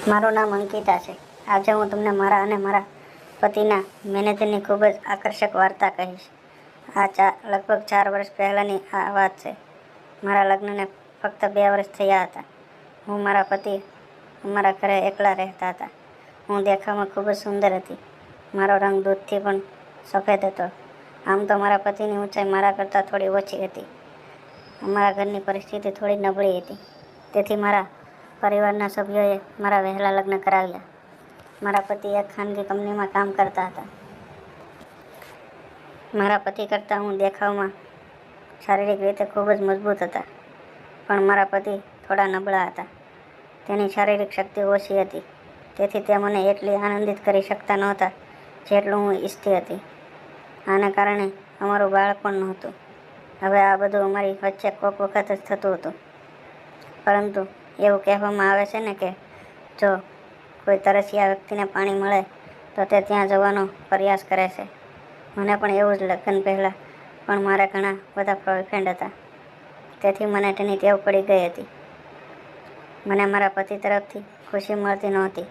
મારું નામ અંકિતા છે. આજે હું તમને મારા અને મારા પતિના મેનેજરની ખૂબ જ આકર્ષક વાર્તા કહીશ. લગભગ 4 વર્ષ પહેલાંની આ વાત છે. મારા લગ્નને ફક્ત 2 વર્ષ થયા હતા. હું મારા પતિ અમારા ઘરે એકલા રહેતા હતા. હું દેખાવમાં ખૂબ જ સુંદર હતી. મારો રંગ દૂધથી પણ સફેદ હતો. આમ તો મારા પતિની ઊંચાઈ મારા કરતાં થોડી ઓછી હતી. અમારા ઘરની પરિસ્થિતિ થોડી નબળી હતી. તેથી મારા પરિવારના સભ્યોએ મારા વહેલા લગ્ન કરાવ્યા. મારા પતિ એક ખાનગી કંપનીમાં કામ કરતા હતા. મારા પતિ કરતાં હું દેખાવમાં શારીરિક રીતે ખૂબ જ મજબૂત હતા, પણ મારા પતિ થોડા નબળા હતા. તેની શારીરિક શક્તિ ઓછી હતી, તેથી તે મને એટલી આનંદિત કરી શકતા નહોતા જેટલું હું ઈચ્છતી હતી. આને કારણે અમારું બાળક પણ નહોતું. હવે આ બધું અમારી વચ્ચે કોક વખત જ થતું હતું. પરંતુ એવું કહેવામાં આવે છે ને કે જો કોઈ તરસ્યા વ્યક્તિને પાણી મળે તો તે ત્યાં જવાનો પ્રયાસ કરે છે. મને પણ એવું જ લગ્ન પહેલાં પણ મારા ઘણા બધા બોયફ્રેન્ડ હતા, તેથી મને તેની ટેવ પડી ગઈ હતી. મને મારા પતિ તરફથી ખુશી મળતી નહોતી,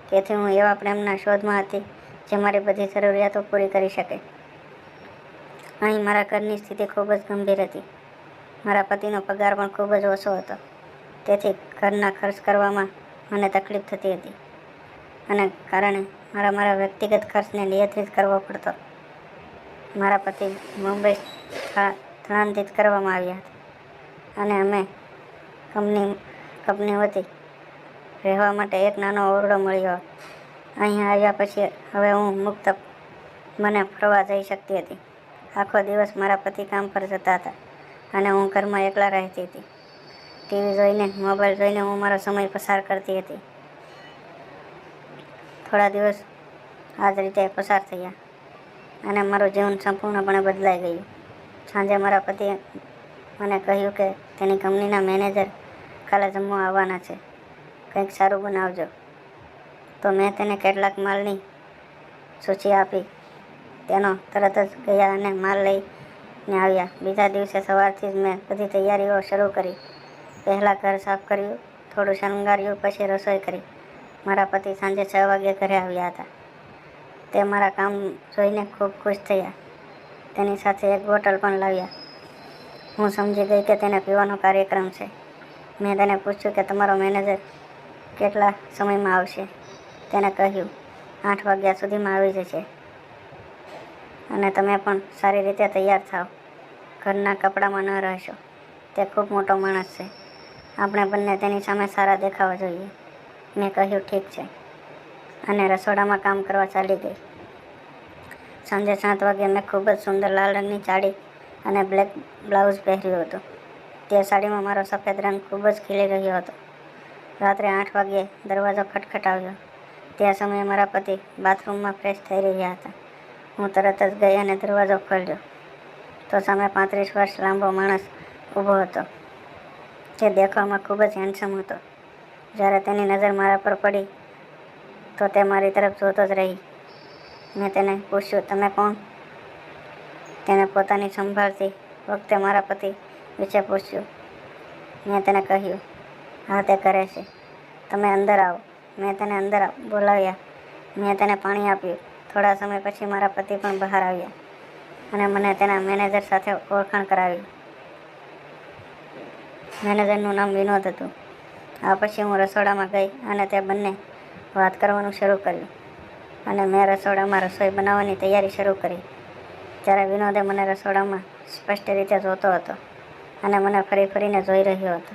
તેથી હું એવા પ્રેમના શોધમાં હતી જે મારી બધી જરૂરિયાતો પૂરી કરી શકે. અહીં મારા ઘરની સ્થિતિ ખૂબ જ ગંભીર હતી. મારા પતિનો પગાર પણ ખૂબ જ ઓછો હતો, તેથી ઘરના ખર્ચ કરવામાં મને તકલીફ થતી હતી. અને કારણે મારા વ્યક્તિગત ખર્ચને નિયંત્રિત કરવો પડતો. મારા પતિ મુંબઈ સ્થળાંતરિત કરવામાં આવ્યા હતા, અને અમે કંપની વતી રહેવા માટે એક નાનો ઓરડો મળ્યો. અહીં આવ્યા પછી હવે હું મુક્ત મને ફરવા જઈ શકતી હતી. આખો દિવસ મારા પતિ કામ પર જતા હતા અને હું ઘરમાં એકલા રહેતી હતી. ટીવી જોઈને, મોબાઈલ જોઈને હું મારો સમય પસાર કરતી હતી. થોડા દિવસ આ જ રીતે પસાર થયા અને મારું જીવન સંપૂર્ણપણે બદલાઈ ગયું. સાંજે મારા પતિએ મને કહ્યું કે તેની કંપનીના મેનેજર કાલે જમવા આવવાના છે, કંઈક સારું બનાવજો. તો મેં તેને કેટલાક માલની સૂચિ આપી. તેનો તરત જ ગયા અને માલ લઈને આવ્યા. બીજા દિવસે સવારથી જ મેં બધી તૈયારીઓ શરૂ કરી. પહેલાં ઘર સાફ કર્યું, થોડું શણગાર્યું, પછી રસોઈ કરી. મારા પતિ સાંજે 6 વાગ્યે ઘરે આવ્યા હતા. તે મારા કામ જોઈને ખૂબ ખુશ થયા. તેની સાથે એક બોટલ પણ લાવ્યા. હું સમજી ગઈ કે તેને પીવાનો કાર્યક્રમ છે. મેં તેને પૂછ્યું કે તમારો મેનેજર કેટલા સમયમાં આવશે. તેને કહ્યું 8 વાગ્યા સુધીમાં આવી જશે, અને તમે પણ સારી રીતે તૈયાર થાવ. ઘરના કપડામાં ન રહેશો. તે ખૂબ મોટો માણસ છે. આપણે બંને તેની સામે સારા દેખાવા જોઈએ. મેં કહ્યું ઠીક છે, અને રસોડામાં કામ કરવા ચાલી ગઈ. સાંજે 7 વાગ્યે મેં ખૂબ જ સુંદર લાલ રંગની સાડી અને બ્લેક બ્લાઉઝ પહેર્યું હતું. તે સાડીમાં મારો સફેદ રંગ ખૂબ જ ખીલી રહ્યો હતો. રાત્રે 8 વાગ્યે દરવાજો ખટખટાવ્યો. તે સમયે મારા પતિ બાથરૂમમાં ફ્રેશ થઈ રહ્યા હતા. હું તરત જ ગઈ અને દરવાજો ખોલ્યો તો સામે 35 વર્ષ લાંબો માણસ ઊભો હતો, જે દેખાવમાં ખૂબ જ હેન્ડસમ હતો. જ્યારે તેની નજર મારા પર પડી તો તે મારી તરફ જોતો જ રહી. મેં તેને પૂછ્યું, તમે કોણ? તેને પોતાની સંભાળતી વખતે મારા પતિ વિશે પૂછ્યું. મેં તેને કહ્યું, હા, તે કરે છે. તમે અંદર આવો. મેં તેને અંદર બોલાવ્યા. મેં તેને પાણી આપ્યું. થોડા સમય પછી મારા પતિ પણ બહાર આવ્યા અને મને તેના મેનેજર સાથે ઓળખાણ કરાવી. મેનેજરનું નામ વિનોદ હતું. આ પછી હું રસોડામાં ગઈ અને તે બંને વાત કરવાનું શરૂ કર્યું, અને મેં રસોડામાં રસોઈ બનાવવાની તૈયારી શરૂ કરી. ત્યારે વિનોદે મને રસોડામાં સ્પષ્ટ રીતે જોતો હતો અને મને ફરી ફરીને જોઈ રહ્યો હતો.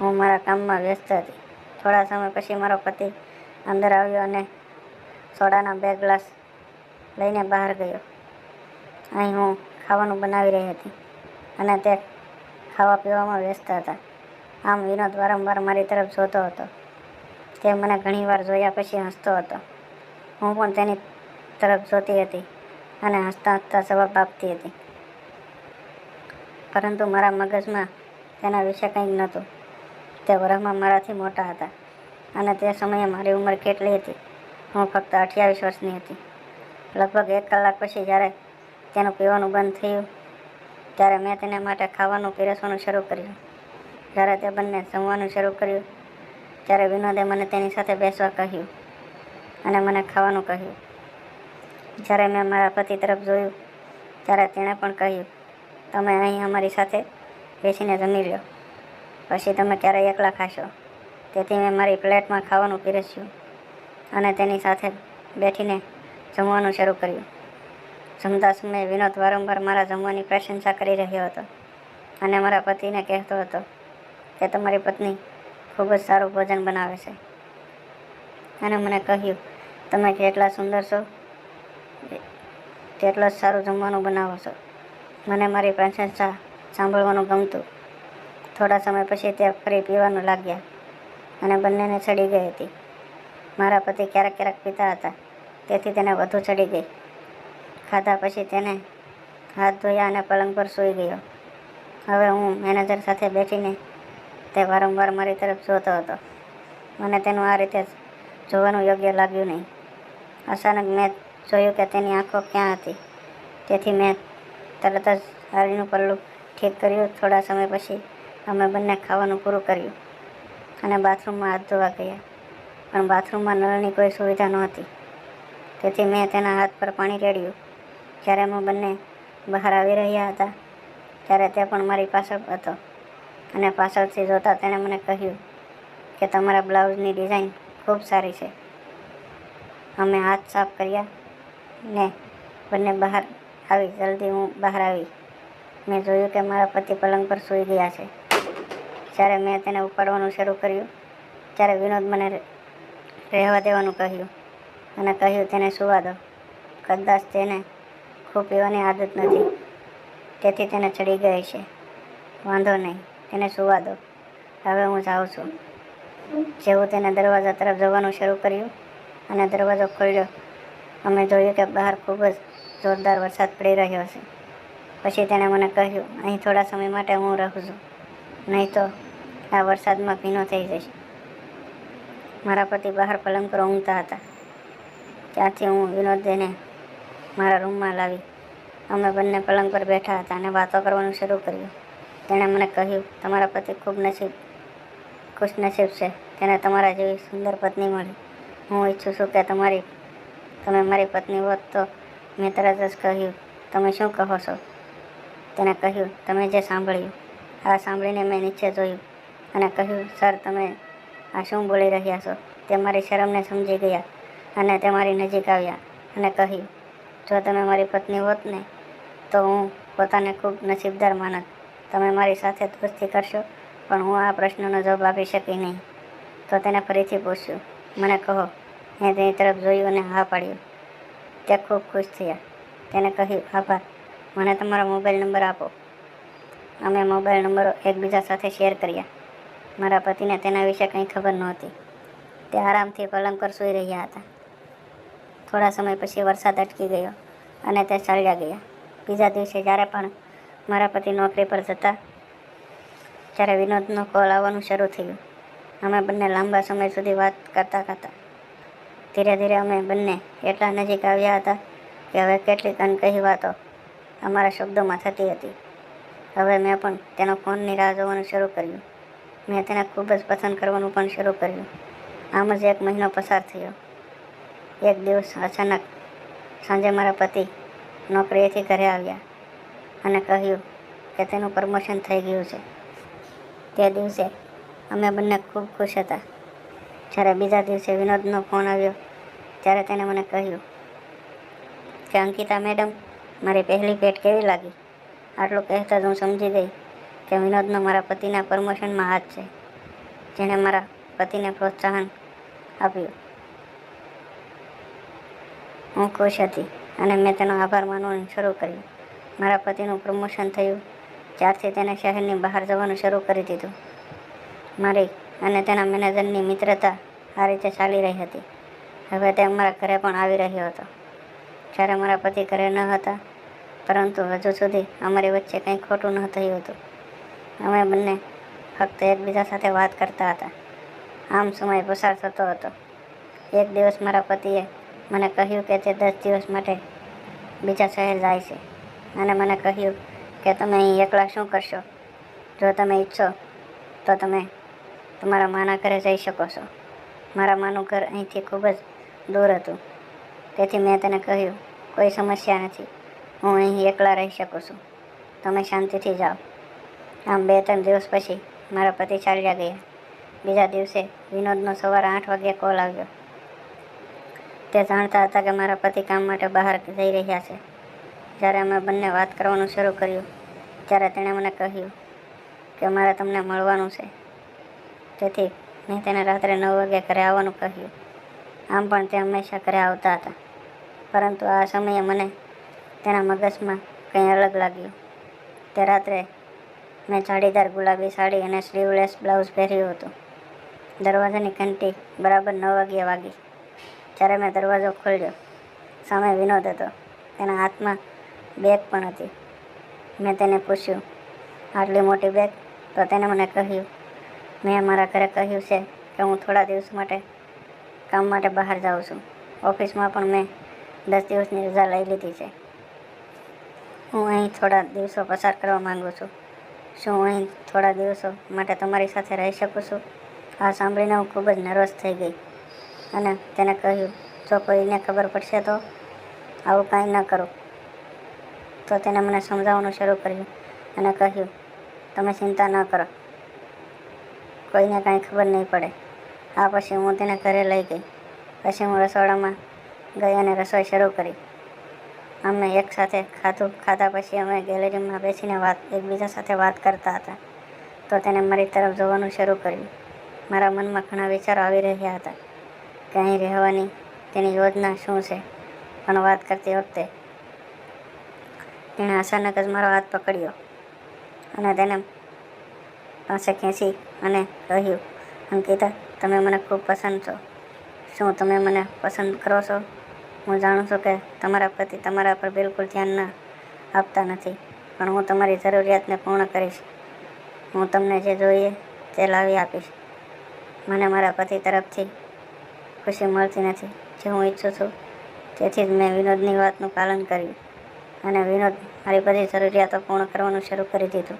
હું મારા કામમાં વ્યસ્ત હતી. થોડા સમય પછી મારો પતિ અંદર આવ્યો અને સોડાના 2 ગ્લાસ લઈને બહાર ગયો. અહીં હું ખાવાનું બનાવી રહી હતી અને તે ખાવા પીવામાં વ્યસ્ત હતા. આમ વિનોદ વારંવાર મારી તરફ જોતો હતો. તે મને ઘણીવાર જોયા પછી હસતો હતો. હું પણ તેની તરફ જોતી હતી અને હસતા હસતા જવાબ આપતી હતી. પરંતુ મારા મગજમાં તેના વિશે કંઈ નહોતું. તે વરસમાં મારાથી મોટા હતા, અને તે સમયે મારી ઉંમર કેટલી હતી? હું ફક્ત 28 વર્ષની હતી. લગભગ 1 કલાક પછી જ્યારે તેનું પીવાનું બંધ થયું, ત્યારે મેં તેને માટે ખાવાનું પીરસવાનું શરૂ કર્યું. જ્યારે તે બંને જમવાનું શરૂ કર્યું ત્યારે વિનોદે મને તેની સાથે બેસવા કહ્યું અને મને ખાવાનું કહ્યું. જ્યારે મેં મારા પતિ તરફ જોયું ત્યારે તેણે પણ કહ્યું, તમે અહીં અમારી સાથે બેસીને જમી લો, પછી તમે ક્યારેય એકલા ખાશો. તેથી મેં મારી પ્લેટમાં ખાવાનું પીરસ્યું અને તેની સાથે બેઠીને જમવાનું શરૂ કર્યું. જમતા સમયે વિનોદ વારંવાર મારા જમવાની પ્રશંસા કરી રહ્યો હતો અને મારા પતિને કહેતો હતો કે તમારી પત્ની ખૂબ જ સારું ભોજન બનાવે છે. અને મને કહ્યું, તમે જેટલા સુંદર છો તેટલું જ સારું જમવાનું બનાવો છો. મને મારી પ્રશંસા સાંભળવાનું ગમતું. થોડા સમય પછી તે ફરી પીવાનું લાગ્યા અને બંનેને ચડી ગઈ હતી. મારા પતિ ક્યારેક ક્યારેક પીતા હતા, તેથી તેને વધુ ચડી ગઈ. ખાધા પછી તેને હાથ ધોયા અને પલંગ પર સૂઈ ગયો. હવે હું મેનેજર સાથે બેઠીને તે વારંવાર મારી તરફ જોતો હતો. મને તેનું આ રીતે જોવાનું યોગ્ય લાગ્યું નહીં. અચાનક મેં જોયું કે તેની આંખો ક્યાં હતી, તેથી મેં તરત જ હારીનું પલ્લું ઠીક કર્યું. થોડા સમય પછી અમે બંને ખાવાનું પૂરું કર્યું અને બાથરૂમમાં હાથ ધોવા ગયા, પણ બાથરૂમમાં નળની કોઈ સુવિધા નહોતી. તેથી મેં તેના હાથ પર પાણી રેડ્યું. જ્યારે અમે બંને બહાર આવી રહ્યા હતા ત્યારે તે પણ મારી પાછળ હતો અને પાછળથી જોતા તેણે મને કહ્યું કે તમારા બ્લાઉઝની ડિઝાઇન ખૂબ સારી છે. અમે હાથ સાફ કર્યા ને બંને બહાર આવી. જલ્દી હું બહાર આવી. મેં જોયું કે મારા પતિ પલંગ પર સૂઈ ગયા છે. જ્યારે મેં તેને ઉપાડવાનું શરૂ કર્યું ત્યારે વિનોદ મને રહેવા દેવાનું કહ્યું અને કહ્યું તેને સૂવા દો. કદાચ તેને ખૂબ પીવાની આદત નથી, તેથી તેને ચડી ગઈ છે. વાંધો નહીં, તેને સૂવા દો. હવે હું જાઉં છું. જેવું તેને દરવાજા તરફ જવાનું શરૂ કર્યું અને દરવાજો ખોલ્યો, અમે જોયું કે બહાર ખૂબ જ જોરદાર વરસાદ પડી રહ્યો છે. પછી તેણે મને કહ્યું, અહીં થોડા સમય માટે હું રહું છું, નહીં તો આ વરસાદમાં ભીનો થઈ જઈશ. મારા પતિ બહાર પલંગ પર ઊંઘતા હતા. ત્યાંથી હું વિનોદને મારા રૂમમાં લાવી. અમે બંને પલંગ પર બેઠા હતા અને વાતો કરવાનું શરૂ કર્યું. તેણે મને કહ્યું, તમારા પતિ ખૂબ ખુશનસીબ છે. તેને તમારા જેવી સુંદર પત્ની મળી. હું ઈચ્છું છું કે તમે મારી પત્ની હોત તો. મેં તરત જ કહ્યું, તમે શું કહો છો? તેને કહ્યું, તમે જે સાંભળ્યું. આ સાંભળીને મેં નીચે જોયું અને કહ્યું, સર, તમે આ શું બોલી રહ્યા છો? તે મારી શરમને સમજી ગયા અને તે મારી નજીક આવ્યા અને કહ્યું, જો તમે મારી પત્ની હોત ને તો હું પોતાને ખૂબ નસીબદાર માનત. તમે મારી સાથે દોસ્તી કરશો, પણ હું આ પ્રશ્નનો જવાબ આપી શકી નહીં. તો તેને ફરીથી પૂછ્યું, મને કહો. મેં તેની તરફ જોયું અને હા પાડ્યું. તે ખૂબ ખુશ થયા. તેને કહ્યું, આભાર. મને તમારો મોબાઈલ નંબર આપો. અમે મોબાઈલ નંબરો એકબીજા સાથે શેર કર્યા. મારા પતિને તેના વિશે કંઈ ખબર નહોતી. તે આરામથી પલંગ પર સૂઈ રહ્યા હતા. થોડા સમય પછી વરસાદ અટકી ગયો અને તે ચાલ્યા ગયા. બીજા દિવસે જ્યારે પણ મારા પતિ નોકરી પર જતા ત્યારે વિનોદનો કોલ આવવાનું શરૂ થયું. અમે બંને લાંબા સમય સુધી વાત કરતા હતા. ધીરે ધીરે અમે બંને એટલા નજીક આવ્યા હતા કે હવે કેટલીક અનકહી વાતો અમારા શબ્દોમાં થતી હતી. હવે મેં પણ તેનો ફોનની રાહ જોવાનું શરૂ કર્યું. મેં તેને ખૂબ જ પસંદ કરવાનું પણ શરૂ કર્યું. આમ જ 1 મહિનો પસાર થયો. એક દિવસ અચાનક સાંજે મારા પતિ નોકરીએથી ઘરે આવ્યા અને કહ્યું કે તેનું પ્રમોશન થઈ ગયું છે. તે દિવસે અમે બંને ખૂબ ખુશ હતા. જ્યારે બીજા દિવસે વિનોદનો ફોન આવ્યો ત્યારે તેણે મને કહ્યું કે અંકિતા મેડમ, મારી પહેલી ભેટ કેવી લાગી? આટલું કહેતા જ હું સમજી ગઈ કે વિનોદનો મારા પતિના પ્રમોશનમાં હાથ છે, જેણે મારા પતિને પ્રોત્સાહન આપ્યું. હું ખુશ હતી અને મેં તેનો આભાર માનવાનું શરૂ કર્યું. મારા પતિનું પ્રમોશન થયું ત્યારથી તેને શહેરની બહાર જવાનું શરૂ કરી દીધું. મારી અને તેના મેનેજરની મિત્રતા આ રીતે ચાલી રહી હતી. હવે તે અમારા ઘરે પણ આવી રહ્યો હતો. જ્યારે મારા પતિ ઘરે ન હતા, પરંતુ હજુ સુધી અમારી વચ્ચે કંઈ ખોટું ન થયું હતું. અમે બંને ફક્ત એકબીજા સાથે વાત કરતા હતા. આમ સમય પસાર થતો હતો. એક દિવસ મારા પતિએ મને કહ્યું કે તે 10 દિવસ માટે બીજા શહેર જાય છે અને મને કહ્યું કે તમે અહીં એકલા શું કરશો? જો તમે ઈચ્છો તો તમે તમારા માના ઘરે જઈ શકો છો. મારા માનું ઘર અહીંથી ખૂબ જ દૂર હતું, તેથી મેં તેને કહ્યું, કોઈ સમસ્યા નથી, હું અહીં એકલા રહી શકું છું, તમે શાંતિથી જાઓ. આમ 2-3 દિવસ પછી મારા પતિ ચાલ્યા ગયા. બીજા દિવસે વિનોદનો સવારે 8 વાગ્યે કોલ આવ્યો. તે જાણતા હતા કે મારા પતિ કામ માટે બહાર જઈ રહ્યા છે. જ્યારે અમે બંને વાત કરવાનું શરૂ કર્યું ત્યારે તેણે મને કહ્યું કે મારે તમને મળવાનું છે. તેથી મેં તેને રાત્રે 9 વાગ્યે ઘરે આવવાનું કહ્યું. આમ પણ તે હંમેશા ઘરે આવતા હતા, પરંતુ આ સમયે મને તેના મગજમાં કંઈ અલગ લાગ્યું. તે રાત્રે મેં જાળીદાર ગુલાબી સાડી અને સ્લીવલેસ બ્લાઉઝ પહેર્યું હતું. દરવાજાની ઘંટી બરાબર 9 વાગ્યે વાગી. જ્યારે મેં દરવાજો ખોલ્યો, સામે વિનોદ હતો. તેના હાથમાં બેગ પણ હતી. મેં તેને પૂછ્યું, આટલી મોટી બેગ? તો તેને મને કહ્યું, મેં મારા ઘરે કહ્યું છે કે હું થોડા દિવસ માટે કામ માટે બહાર જાઉં છું. ઓફિસમાં પણ મેં 10 દિવસની રજા લઈ લીધી છે. હું અહીં થોડા દિવસો પસાર કરવા માંગુ છું. શું હું અહીં થોડા દિવસો માટે તમારી સાથે રહી શકું છું? આ સાંભળીને હું ખૂબ જ નર્વસ થઈ ગઈ અને તેને કહ્યું, જો કોઈને ખબર પડશે તો? આવું કાંઈ ન કરો. તો તેને મને સમજાવવાનું શરૂ કર્યું અને કહ્યું, તમે ચિંતા ન કરો, કોઈને કાંઈ ખબર નહીં પડે. આ પછી હું તેને ઘરે લઈ ગઈ. પછી હું રસોડામાં ગઈ અને રસોઈ શરૂ કરી. અમે એકસાથે ખાધા પછી અમે ગેલેરીમાં બેસીને એકબીજા સાથે વાત કરતા હતા. તો તેને મારી તરફ જોવાનું શરૂ કર્યું. મારા મનમાં ઘણા વિચારો આવી રહ્યા હતા કે અહીં રહેવાની તેની યોજના શું છે. પણ વાત કરતી વખતે તેણે અચાનક જ મારો હાથ પકડ્યો અને તેને પાસે ખેંચી અને કહ્યું, અંકિતા, તમે મને ખૂબ પસંદ છો. શું તમે મને પસંદ કરો છો? હું જાણું છું કે તમારા પતિ તમારા પર બિલકુલ ધ્યાન ન આપતા નથી, પણ હું તમારી જરૂરિયાતને પૂર્ણ કરીશ. હું તમને જે જોઈએ તે લાવી આપીશ. મને મારા પતિ તરફથી ખુશી મળતી નથી જે હું ઈચ્છું છું. તેથી જ મેં વિનોદની વાતનું પાલન કર્યું અને વિનોદ મારી બધી જરૂરિયાતો પૂર્ણ કરવાનું શરૂ કરી દીધું.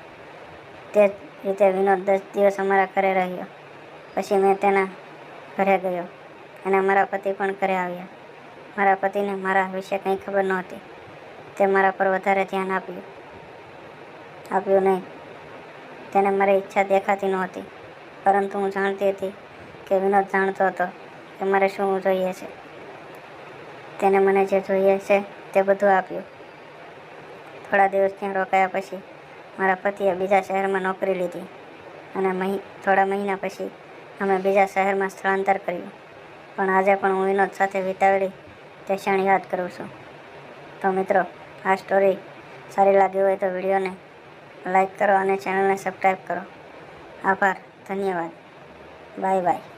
તે જ રીતે વિનોદ 10 દિવસ અમારા ઘરે રહ્યો. પછી મેં તેના ઘરે ગયો અને મારા પતિ પણ ઘરે આવ્યા. મારા પતિને મારા વિશે કંઈ ખબર નહોતી. તે મારા પર વધારે ધ્યાન આપ્યું નહીં. તેને મારી ઈચ્છા દેખાતી નહોતી, પરંતુ હું જાણતી હતી કે વિનોદ જાણતો હતો કે મારે શું જોઈએ છે. તેને મને જે જોઈએ છે તે બધું આપ્યું. થોડા દિવસ ત્યાં રોકાયા પછી મારા પતિએ બીજા શહેરમાં નોકરી લીધી અને થોડા મહિના પછી અમે બીજા શહેરમાં સ્થળાંતર કર્યું. પણ આજે પણ હું વિનોદ સાથે વિતાવેલી તે ક્ષણ યાદ કરું છું. તો મિત્રો, આ સ્ટોરી સારી લાગી હોય તો વિડીયોને લાઈક કરો અને ચેનલને સબસ્ક્રાઈબ કરો. આભાર, ધન્યવાદ, બાય બાય.